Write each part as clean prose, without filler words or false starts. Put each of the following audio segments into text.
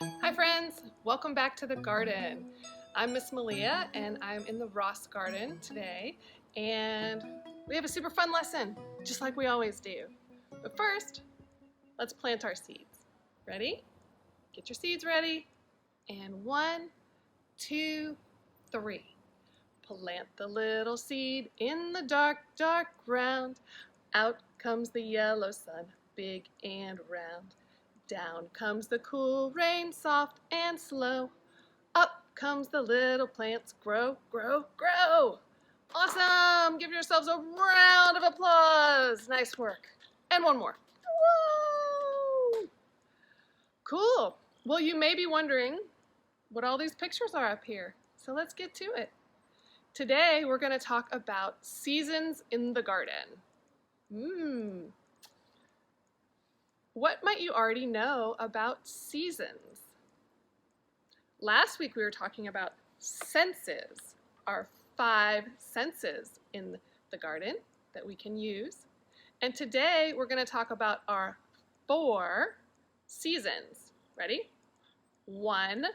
Hi friends, welcome back to the garden. I'm Miss Malia and I'm in the Ross garden today, and we have a super fun lesson, just like we always do. But first, let's plant our seeds. Ready? Get your seeds ready. And 1, 2, 3. Plant the little seed in the dark, dark ground. Out comes the yellow sun, big and round. Down comes the cool rain, soft and slow. Up comes the little plants, grow, grow, grow. Awesome! Give yourselves a round of applause. Nice work. And one more. Woo! Cool. Well, you may be wondering what all these pictures are up here. So let's get to it. Today, we're going to talk about seasons in the garden. What might you already know about seasons? Last week we were talking about senses, our 5 senses in the garden that we can use. And today we're going to talk about our 4 seasons. Ready? 1,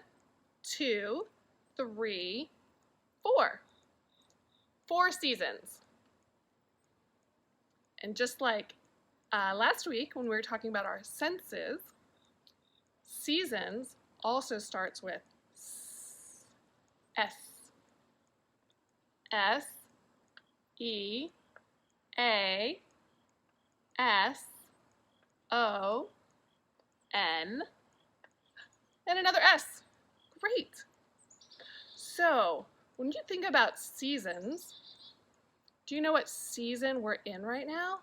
2, 3, 4. 4 seasons. And just like last week when we were talking about our senses, seasons also starts with S. S, E, A, S, O, N, and another S. Great. So, when you think about seasons, do you know what season we're in right now?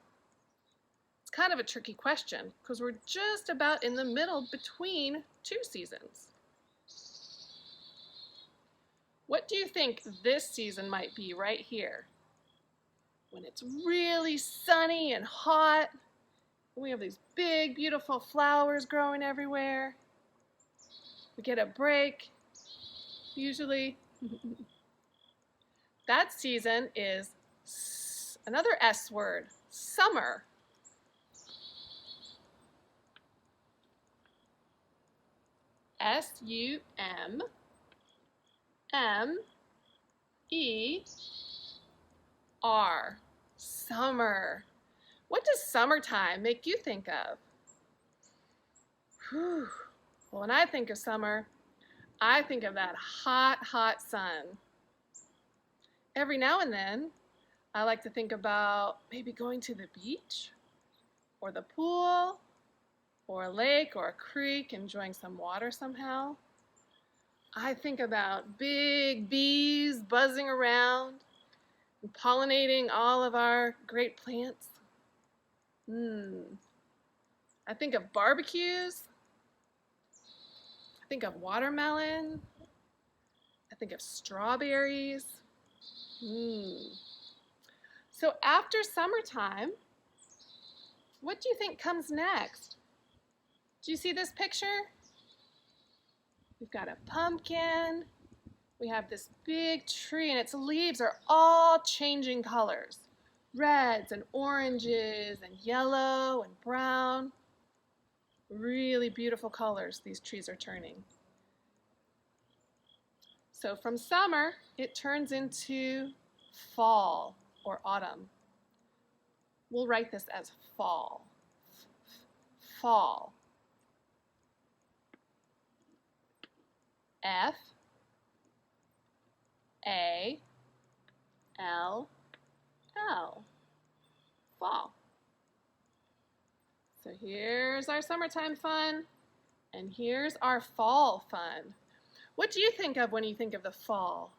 It's kind of a tricky question because we're just about in the middle between 2 seasons. What do you think this season might be right here? When it's really sunny and hot, and we have these big, beautiful flowers growing everywhere. We get a break, usually. That season is another S word, summer. S-U-M-M-E-R, summer. What does summertime make you think of? Whew. Well, when I think of summer, I think of that hot, hot sun. Every now and then, I like to think about maybe going to the beach or the pool or a lake or a creek, enjoying some water somehow. I think about big bees buzzing around and pollinating all of our great plants. I think of barbecues. I think of watermelon. I think of strawberries. So after summertime, what do you think comes next? Do you see this picture? We've got a pumpkin. We have this big tree and its leaves are all changing colors. Reds and oranges and yellow and brown. Really beautiful colors these trees are turning. So from summer, it turns into fall or autumn. We'll write this as fall. Fall. F A L L. Fall. So here's our summertime fun, and here's our fall fun. What do you think of when you think of the fall?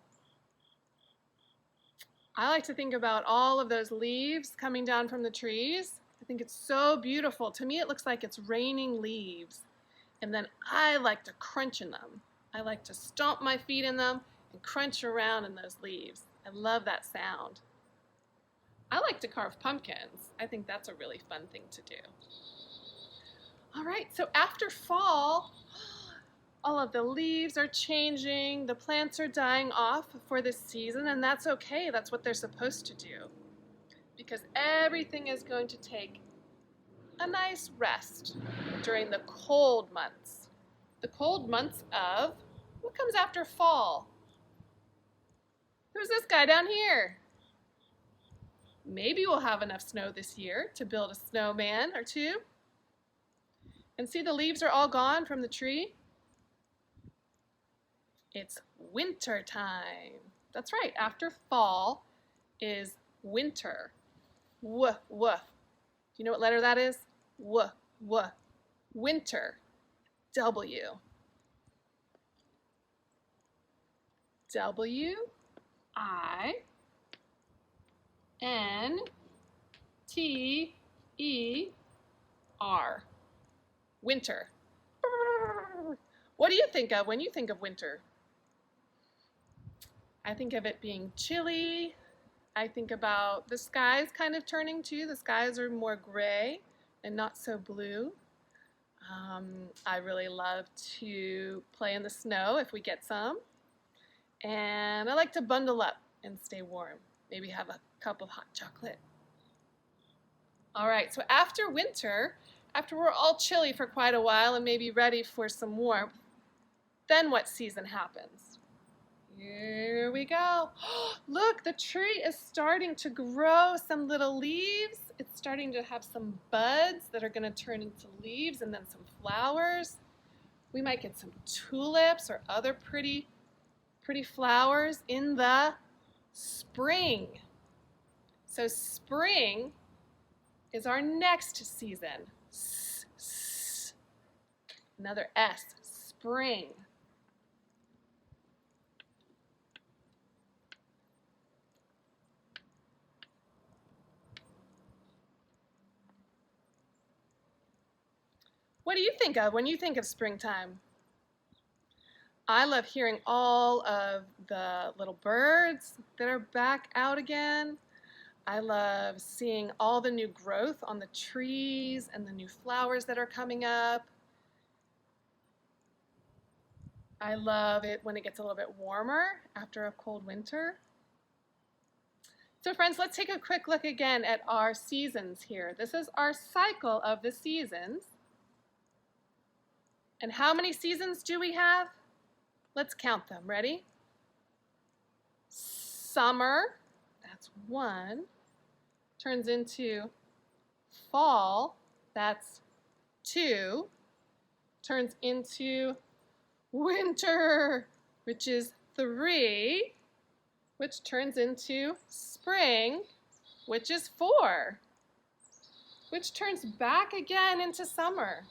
I like to think about all of those leaves coming down from the trees. I think it's so beautiful. To me, it looks like it's raining leaves. And then I like to crunch in them. I like to stomp my feet in them and crunch around in those leaves. I love that sound. I like to carve pumpkins. I think that's a really fun thing to do. All right, so after fall, all of the leaves are changing, the plants are dying off for this season, and that's okay. That's what they're supposed to do, because everything is going to take a nice rest during the cold months, the cold months of, what comes after fall? Who's this guy down here? Maybe we'll have enough snow this year to build a snowman or two. And see, the leaves are all gone from the tree. It's winter time. That's right, after fall is winter. W, w. Do you know what letter that is? W, w. Winter. W. W, I, N, T, E, R. Winter. What do you think of when you think of winter? I think of it being chilly. I think about the skies kind of turning too. The skies are more gray and not so blue. I really love to play in the snow if we get some. And I like to bundle up and stay warm. Maybe have a cup of hot chocolate. All right, so after winter, after we're all chilly for quite a while and maybe ready for some warmth, then what season happens? Here we go. Look, the tree is starting to grow some little leaves. It's starting to have some buds that are going to turn into leaves and then some flowers. We might get some tulips or other pretty flowers in the spring. So spring is our next season. Another S, spring. What do you think of when you think of springtime? I love hearing all of the little birds that are back out again. I love seeing all the new growth on the trees and the new flowers that are coming up. I love it when it gets a little bit warmer after a cold winter. So friends, let's take a quick look again at our seasons here. This is our cycle of the seasons. And how many seasons do we have? Let's count them. Ready? Summer, that's 1, turns into fall, that's 2, turns into winter, which is 3, which turns into spring, which is 4, which turns back again into summer.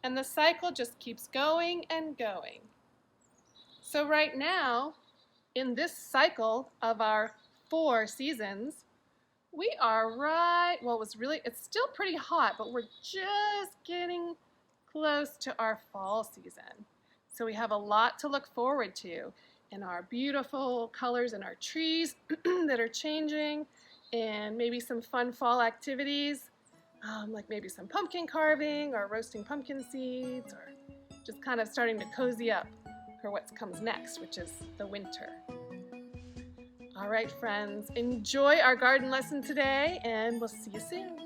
And the cycle just keeps going and going. So right now, in this cycle of our 4 seasons, we are it's still pretty hot, but we're just getting close to our fall season. So we have a lot to look forward to in our beautiful colors in our trees that are changing, and maybe some fun fall activities, like maybe some pumpkin carving or roasting pumpkin seeds, or just kind of starting to cozy up for what comes next, which is the winter. All right, friends, enjoy our garden lesson today, and we'll see you soon.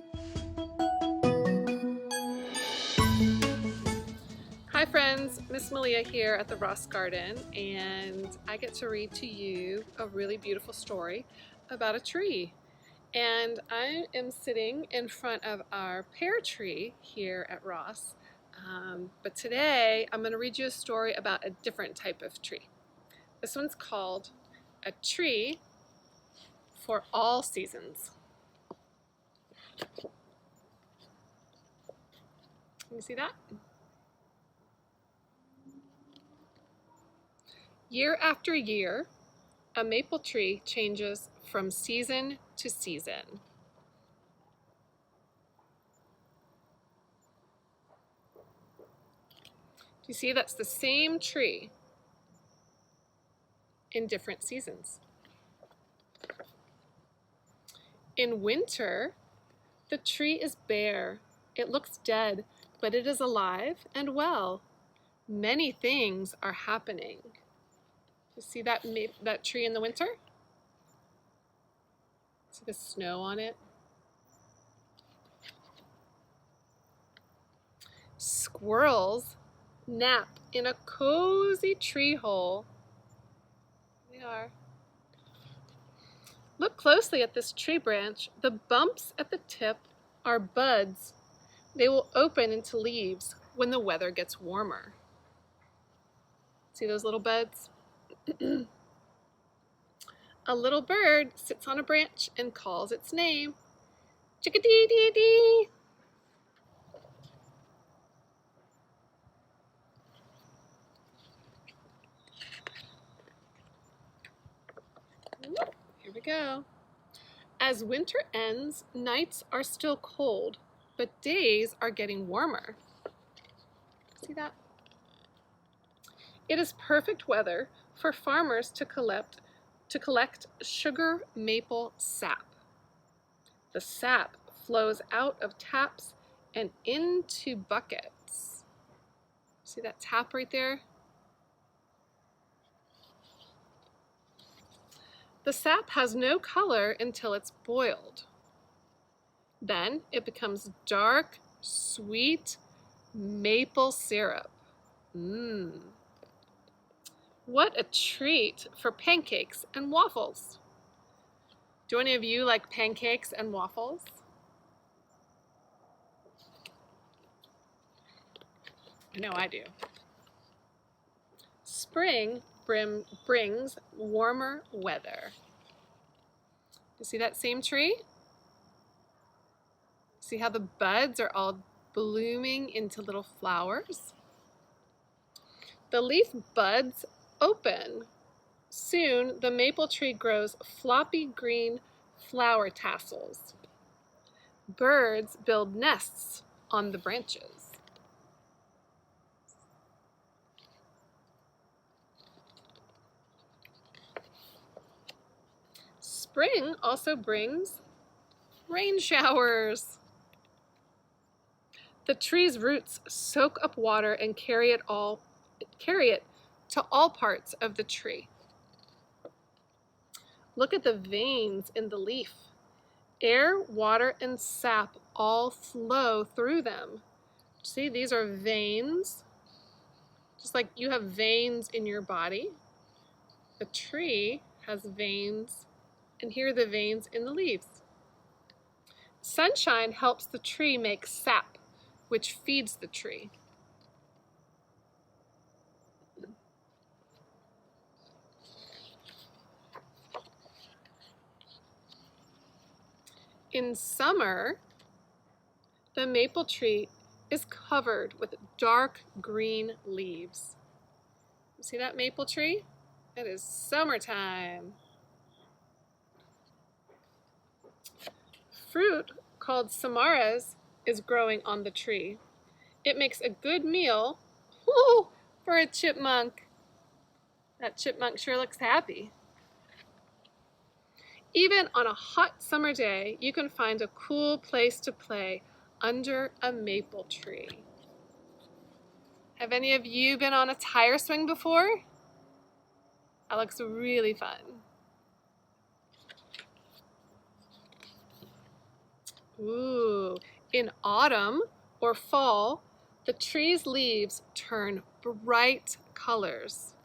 Hi friends, Miss Malia here at the Ross Garden, and I get to read to you a really beautiful story about a tree. And I am sitting in front of our pear tree here at Ross. But today I'm going to read you a story about a different type of tree. This one's called A Tree for All Seasons. Can you see that? Year after year, a maple tree changes from season to season. Do you see that's the same tree in different seasons? In winter, the tree is bare. It looks dead, but it is alive and well. Many things are happening. You see that tree in the winter? See the snow on it? Squirrels nap in a cozy tree hole. They are. Look closely at this tree branch. The bumps at the tip are buds. They will open into leaves when the weather gets warmer. See those little buds? A little bird sits on a branch and calls its name. Chickadee-dee-dee. Here we go. As winter ends, nights are still cold, but days are getting warmer. See that? It is perfect weather for farmers to collect sugar maple sap. The sap flows out of taps and into buckets. See that tap right there? The sap has no color until it's boiled. Then it becomes dark, sweet maple syrup. What a treat for pancakes and waffles. Do any of you like pancakes and waffles? I know I do. Spring brings warmer weather. You see that same tree? See how the buds are all blooming into little flowers? The leaf buds open. Soon the maple tree grows floppy green flower tassels. Birds build nests on the branches. Spring also brings rain showers. The tree's roots soak up water and carry it to all parts of the tree. Look at the veins in the leaf. Air, water, and sap all flow through them. See, these are veins. Just like you have veins in your body, the tree has veins, and here are the veins in the leaves. Sunshine helps the tree make sap, which feeds the tree. In summer, the maple tree is covered with dark green leaves. You see that maple tree? It is summertime. Fruit called samaras is growing on the tree. It makes a good meal for a chipmunk. That chipmunk sure looks happy. Even on a hot summer day, you can find a cool place to play under a maple tree. Have any of you been on a tire swing before? That looks really fun. Ooh, in autumn or fall, the tree's leaves turn bright colors.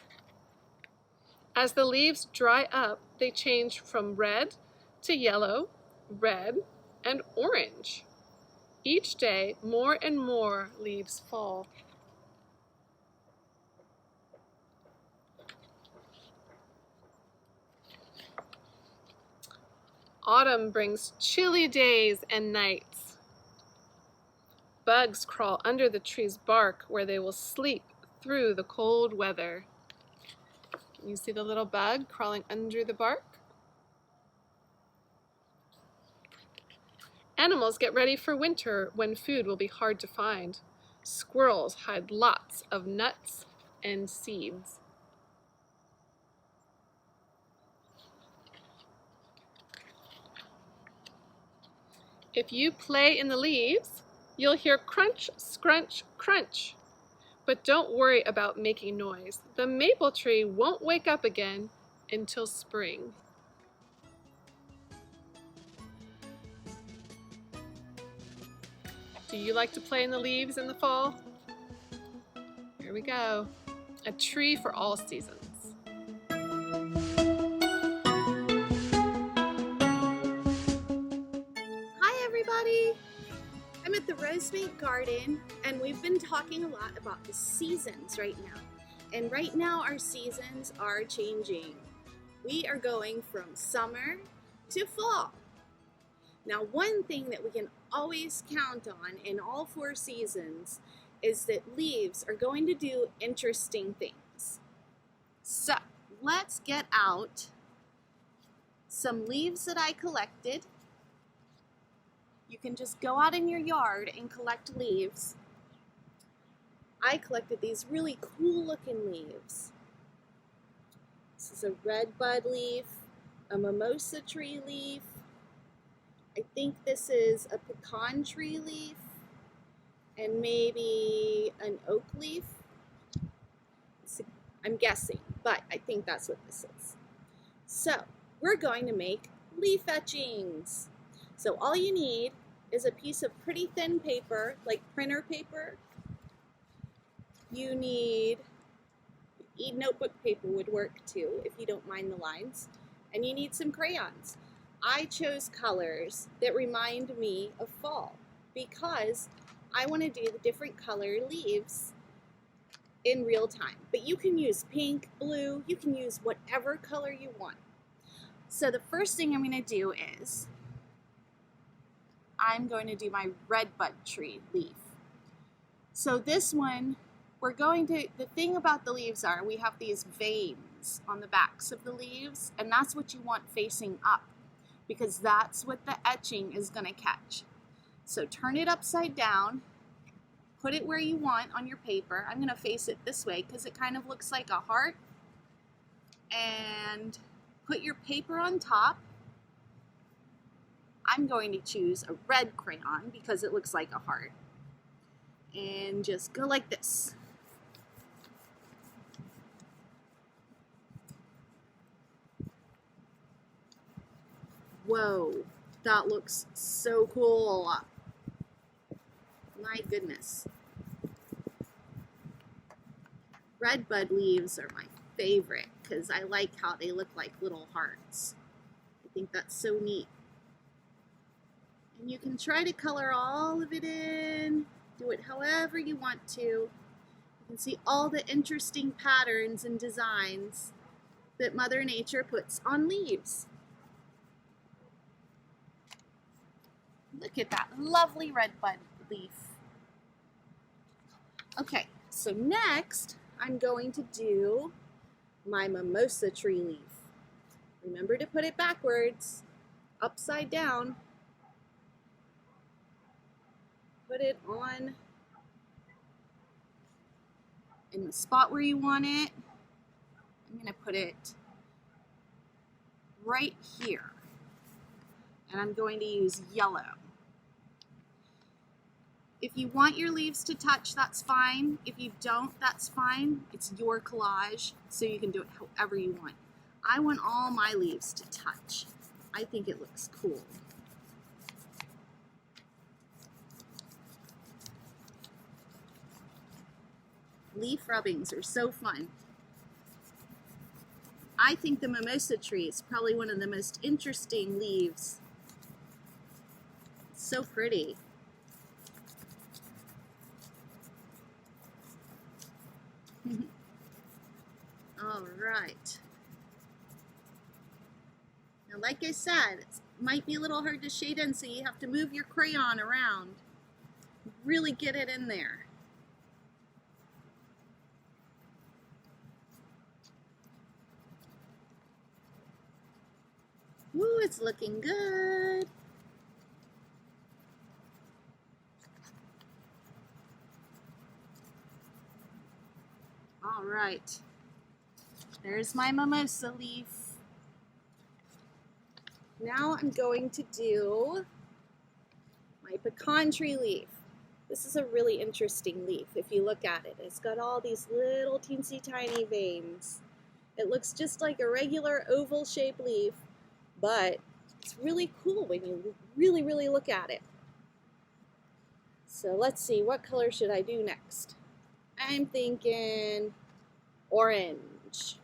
As the leaves dry up, they change from red to yellow, red, and orange. Each day, more and more leaves fall. Autumn brings chilly days and nights. Bugs crawl under the tree's bark where they will sleep through the cold weather. Can you see the little bug crawling under the bark? Animals get ready for winter when food will be hard to find. Squirrels hide lots of nuts and seeds. If you play in the leaves, you'll hear crunch, scrunch, crunch. But don't worry about making noise. The maple tree won't wake up again until spring. Do you like to play in the leaves in the fall? Here we go. A tree for all seasons. Hi everybody! I'm at the Rosemate Garden and we've been talking a lot about the seasons right now. And right now our seasons are changing. We are going from summer to fall. Now one thing that we can always count on in all 4 seasons is that leaves are going to do interesting things. So let's get out some leaves that I collected. You can just go out in your yard and collect leaves. I collected these really cool looking leaves. This is a red bud leaf, a mimosa tree leaf. I think this is a pecan tree leaf, and maybe an oak leaf. I'm guessing, but I think that's what this is. So we're going to make leaf etchings. So all you need is a piece of pretty thin paper, like printer paper. You need notebook paper would work too, if you don't mind the lines. And you need some crayons. I chose colors that remind me of fall because I want to do the different color leaves in real time. But you can use pink, blue, you can use whatever color you want. So the first thing I'm going to do is I'm going to do my red bud tree leaf. So this one, the thing about the leaves are we have these veins on the backs of the leaves, and that's what you want facing up because that's what the etching is going to catch. So turn it upside down, put it where you want on your paper. I'm going to face it this way because it kind of looks like a heart. And put your paper on top. I'm going to choose a red crayon because it looks like a heart. And just go like this. Whoa, that looks so cool. My goodness. Red bud leaves are my favorite because I like how they look like little hearts. I think that's so neat. And you can try to color all of it in, do it however you want to. You can see all the interesting patterns and designs that Mother Nature puts on leaves. Look at that lovely red bud leaf. Okay, so next I'm going to do my mimosa tree leaf. Remember to put it backwards, upside down. Put it on in the spot where you want it. I'm going to put it right here. And I'm going to use yellow. If you want your leaves to touch, that's fine. If you don't, that's fine. It's your collage, so you can do it however you want. I want all my leaves to touch. I think it looks cool. Leaf rubbings are so fun. I think the mimosa tree is probably one of the most interesting leaves. It's so pretty. All right. Now, like I said, it might be a little hard to shade in, so you have to move your crayon around. Really get it in there. Ooh, it's looking good. All right, there's my mimosa leaf. Now I'm going to do my pecan tree leaf. This is a really interesting leaf if you look at it. It's got all these little teensy tiny veins. It looks just like a regular oval shaped leaf, but it's really cool when you really look at it. So let's see, what color should I do next? I'm thinking orange.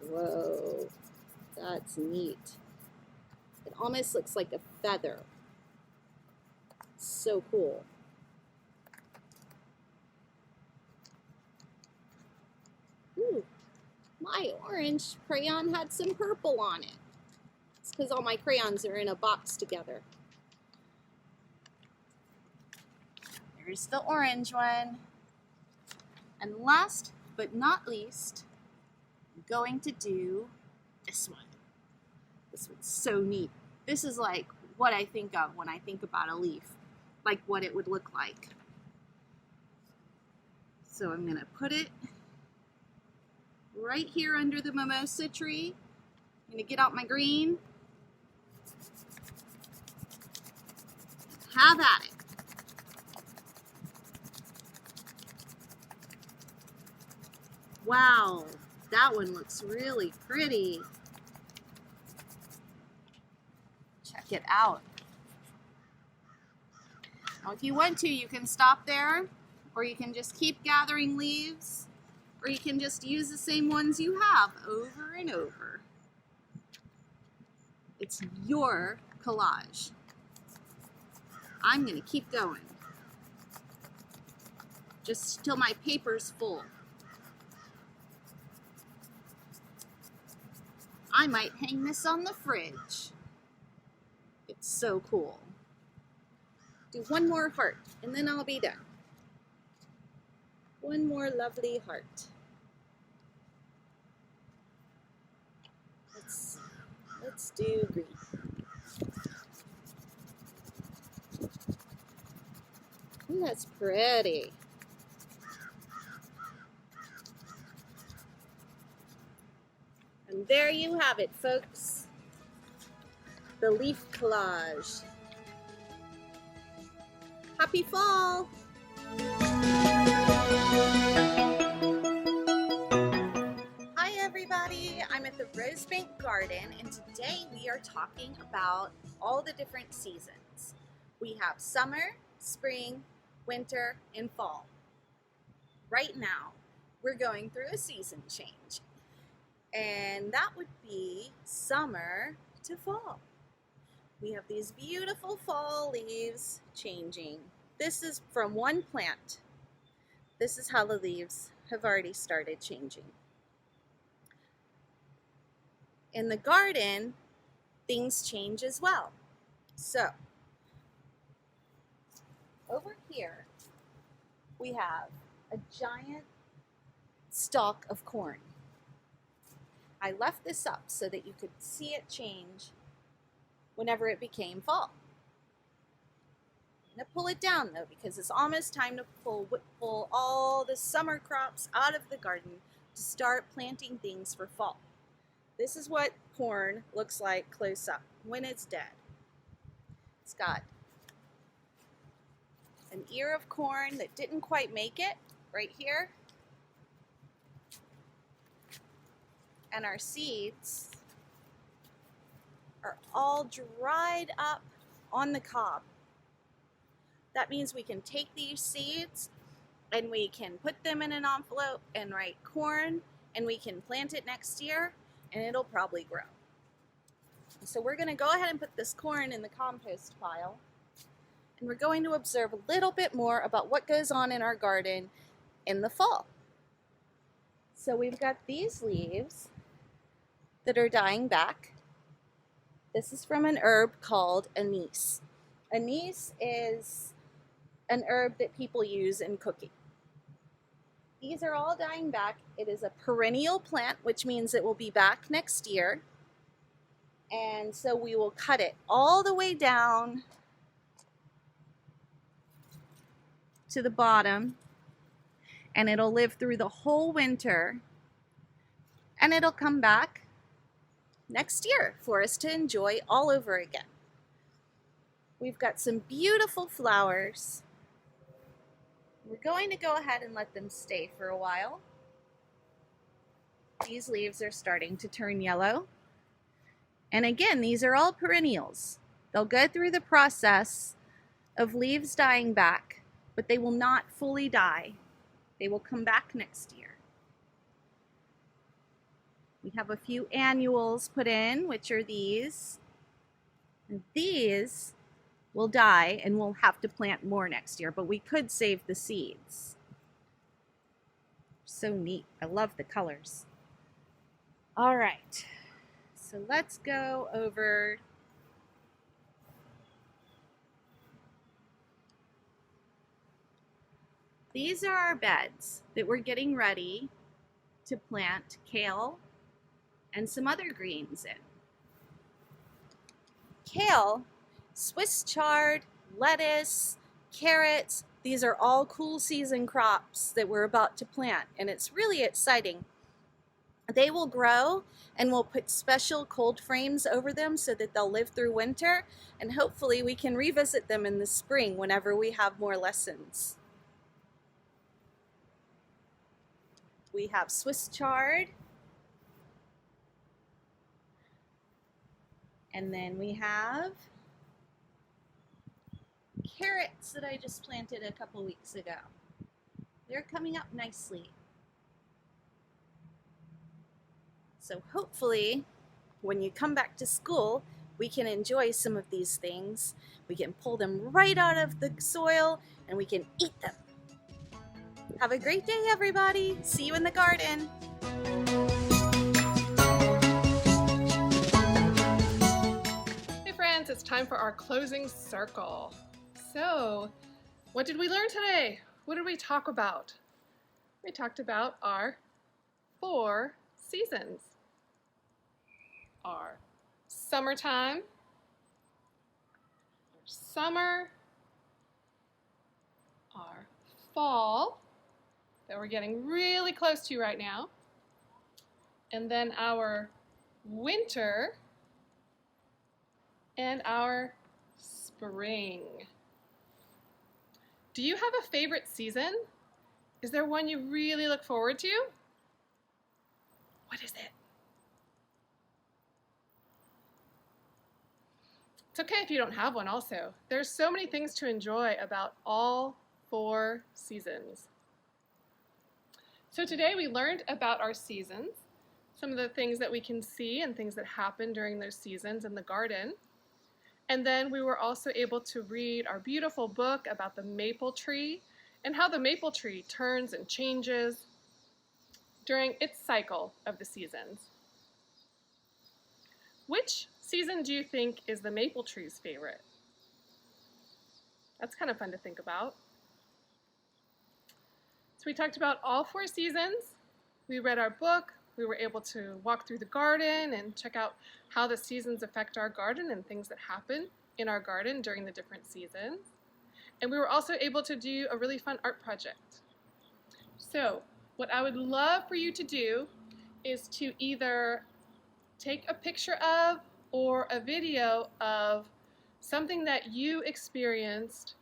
Whoa, that's neat. It almost looks like a feather. So cool. Ooh, my orange crayon had some purple on it. It's because all my crayons are in a box together. There's the orange one. And last but not least, I'm going to do this one. This one's so neat. This is like what I think of when I think about a leaf, like what it would look like. So I'm gonna put it right here under the mimosa tree. I'm gonna get out my green. Have at it. Wow, that one looks really pretty. Check it out. Now, if you want to, you can stop there, or you can just keep gathering leaves, or you can just use the same ones you have over and over. It's your collage. I'm gonna keep going, just till my paper's full. I might hang this on the fridge. It's so cool. Do one more heart, and then I'll be done. One more lovely heart. Let's do green. Ooh, that's pretty. And there you have it, folks. The leaf collage. Happy fall! Hi everybody, I'm at the Rosebank Garden, and today we are talking about all the different seasons. We have summer, spring, winter, and fall. Right now, we're going through a season change, and that would be summer to fall. We have these beautiful fall leaves changing. This is from one plant. This is how the leaves have already started changing. In the garden, things change as well. So, over here, we have a giant stalk of corn. I left this up so that you could see it change whenever it became fall. I'm going to pull it down though, because it's almost time to pull all the summer crops out of the garden to start planting things for fall. This is what corn looks like close up when it's dead. It's got an ear of corn that didn't quite make it right here. And our seeds are all dried up on the cob. That means we can take these seeds and we can put them in an envelope and write corn, and we can plant it next year and it'll probably grow. So we're going to go ahead and put this corn in the compost pile, and we're going to observe a little bit more about what goes on in our garden in the fall. So we've got these leaves that are dying back. This is from an herb called anise. Anise is an herb that people use in cooking. These are all dying back. It is a perennial plant, which means it will be back next year. And so we will cut it all the way down to the bottom, and it'll live through the whole winter, and it'll come back next year for us to enjoy all over again. We've got some beautiful flowers. We're going to go ahead and let them stay for a while. These leaves are starting to turn yellow. And again, these are all perennials. They'll go through the process of leaves dying back, but they will not fully die. They will come back next year. We have a few annuals put in, which are these. And these will die and we'll have to plant more next year, but we could save the seeds. So neat. I love the colors. All right, so let's go over these are our beds that we're getting ready to plant kale and some other greens in. Kale, Swiss chard, lettuce, carrots, these are all cool season crops that we're about to plant, and it's really exciting. They will grow, and we'll put special cold frames over them so that they'll live through winter, and hopefully we can revisit them in the spring whenever we have more lessons. We have Swiss chard, and then we have carrots that I just planted a couple weeks ago. They're coming up nicely. So hopefully, when you come back to school, we can enjoy some of these things. We can pull them right out of the soil and we can eat them. Have a great day, everybody. See you in the garden. Hey friends, it's time for our closing circle. So, what did we learn today? What did we talk about? We talked about our 4 seasons. Our summertime, our summer, our fall, that we're getting really close to right now, and then our winter, and our spring. Do you have a favorite season? Is there one you really look forward to? What is it? It's okay if you don't have one also. There's so many things to enjoy about all 4 seasons. So today we learned about our seasons, some of the things that we can see and things that happen during those seasons in the garden. And then we were also able to read our beautiful book about the maple tree and how the maple tree turns and changes during its cycle of the seasons. Which season do you think is the maple tree's favorite? That's kind of fun to think about. So we talked about all 4 seasons. We read our book. We were able to walk through the garden and check out how the seasons affect our garden and things that happen in our garden during the different seasons. And we were also able to do a really fun art project. So what I would love for you to do is to either take a picture of or a video of something that you experienced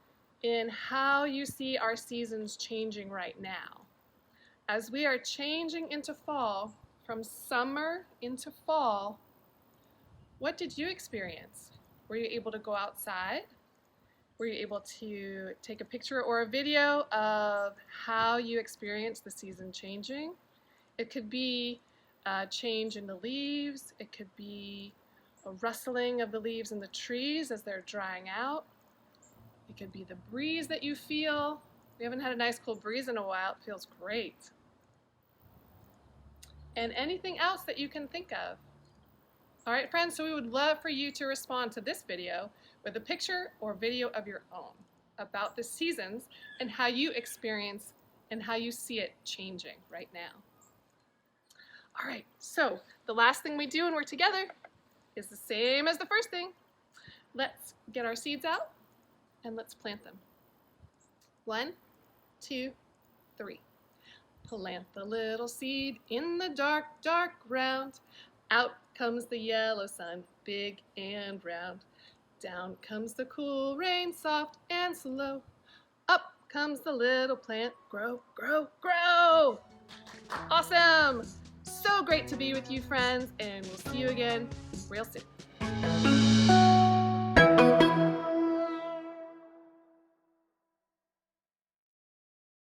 in how you see our seasons changing right now. As we are changing into fall, from summer into fall, what did you experience? Were you able to go outside? Were you able to take a picture or a video of how you experienced the season changing? It could be a change in the leaves. It could be a rustling of the leaves in the trees as they're drying out. It could be the breeze that you feel. We haven't had a nice cool breeze in a while. It feels great. And anything else that you can think of. All right, friends, so we would love for you to respond to this video with a picture or video of your own about the seasons and how you experience and how you see it changing right now. All right, so the last thing we do when we're together is the same as the first thing. Let's get our seeds out and let's plant them. 1, 2, 3. Plant the little seed in the dark, dark ground. Out comes the yellow sun, big and round. Down comes the cool rain, soft and slow. Up comes the little plant, grow, grow, grow. Awesome! So great to be with you, friends, and we'll see you again real soon.